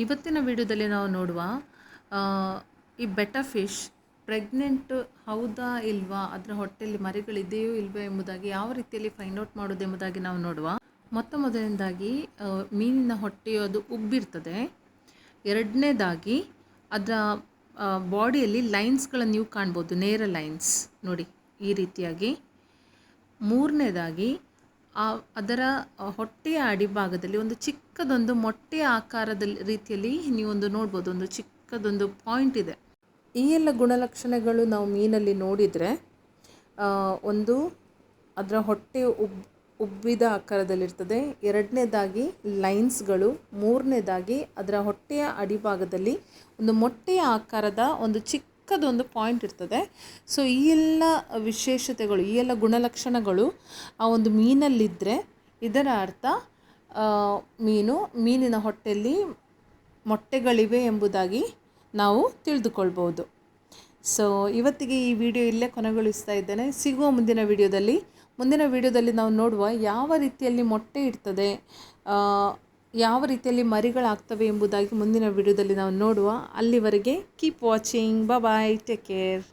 ಇವತ್ತಿನ ವಿಡಿಯೋದಲ್ಲಿ ನಾವು ನೋಡುವ ಆ, ಈ ಬೆಟಾ ಫಿಶ್ ಪ್ರೆಗ್ನೆಂಟ್ ಹೌದಾ ಇಲ್ವಾ, ಅದರ ಹೊಟ್ಟೆಯಲ್ಲಿ ಮರಿಗಳಿದೆಯೋ ಇಲ್ವೋ ಎಂಬುದಾಗಿ ಯಾವ ರೀತಿಯಲ್ಲಿ ಫೈಂಡ್ ಔಟ್ ಮಾಡೋದು ಎಂಬುದಾಗಿ ನಾವು ನೋಡುವ. ಮೊದಲನೇದಾಗಿ ಮೀನಿನ ಹೊಟ್ಟೆಯು ಅದು ಉಬ್ಬಿರ್ತದೆ. ಎರಡನೇದಾಗಿ ಅದರ ಬಾಡಿಯಲ್ಲಿ ಲೈನ್ಸ್ಗಳನ್ನು ನೀವು ಕಾಣ್ಬೋದು, ನೇರ ಲೈನ್ಸ್ ನೋಡಿ ಈ ರೀತಿಯಾಗಿ. ಮೂರನೇದಾಗಿ ಅದರ ಹೊಟ್ಟೆಯ ಅಡಿಭಾಗದಲ್ಲಿ ಒಂದು ಚಿಕ್ಕದೊಂದು ಮೊಟ್ಟೆಯ ಆಕಾರದಲ್ಲಿ ರೀತಿಯಲ್ಲಿ ನೀವೊಂದು ನೋಡ್ಬೋದು, ಒಂದು ಚಿಕ್ಕದೊಂದು ಪಾಯಿಂಟ್ ಇದೆ. ಈ ಎಲ್ಲ ಗುಣಲಕ್ಷಣಗಳು ನಾವು ಮೀನಲ್ಲಿ ನೋಡಿದರೆ ಒಂದು ಅದರ ಹೊಟ್ಟೆ ಉಬ್ಬಿದ ಆಕಾರದಲ್ಲಿರ್ತದೆ. ಎರಡನೇದಾಗಿ ಲೈನ್ಸ್ಗಳು. ಮೂರನೇದಾಗಿ ಅದರ ಹೊಟ್ಟೆಯ ಅಡಿಭಾಗದಲ್ಲಿ ಒಂದು ಮೊಟ್ಟೆಯ ಆಕಾರದ ಒಂದು ಚಿಕ್ಕದೊಂದು ಪಾಯಿಂಟ್ ಇರ್ತದೆ. ಸೊ ಈ ಎಲ್ಲ ವಿಶೇಷತೆಗಳು, ಈ ಎಲ್ಲ ಗುಣಲಕ್ಷಣಗಳು ಆ ಒಂದು ಮೀನಲ್ಲಿದ್ದರೆ ಇದರ ಅರ್ಥ ಮೀನಿನ ಹೊಟ್ಟೆಯಲ್ಲಿ ಮೊಟ್ಟೆಗಳಿವೆ ಎಂಬುದಾಗಿ ನಾವು ತಿಳಿದುಕೊಳ್ಬೋದು. ಸೊ ಇವತ್ತಿಗೆ ಈ ವಿಡಿಯೋ ಇಲ್ಲೇ ಕೊನೆಗೊಳಿಸ್ತಾ ಇದ್ದೇನೆ. ಸಿಗುವ ಮುಂದಿನ ವಿಡಿಯೋದಲ್ಲಿ ನಾವು ನೋಡುವ ಯಾವ ರೀತಿಯಲ್ಲಿ ಮೊಟ್ಟೆ ಇಡ್ತದೆ, ಯಾವ ರೀತಿಯಲ್ಲಿ ಮರಿಗಳಾಗ್ತವೆ ಎಂಬುದಾಗಿ ಮುಂದಿನ ವಿಡಿಯೋದಲ್ಲಿ ನಾವು ನೋಡುವ. ಅಲ್ಲಿವರೆಗೆ ಕೀಪ್ ವಾಚಿಂಗ್. ಬಾಯ್, ಟೇಕ್ ಕೇರ್.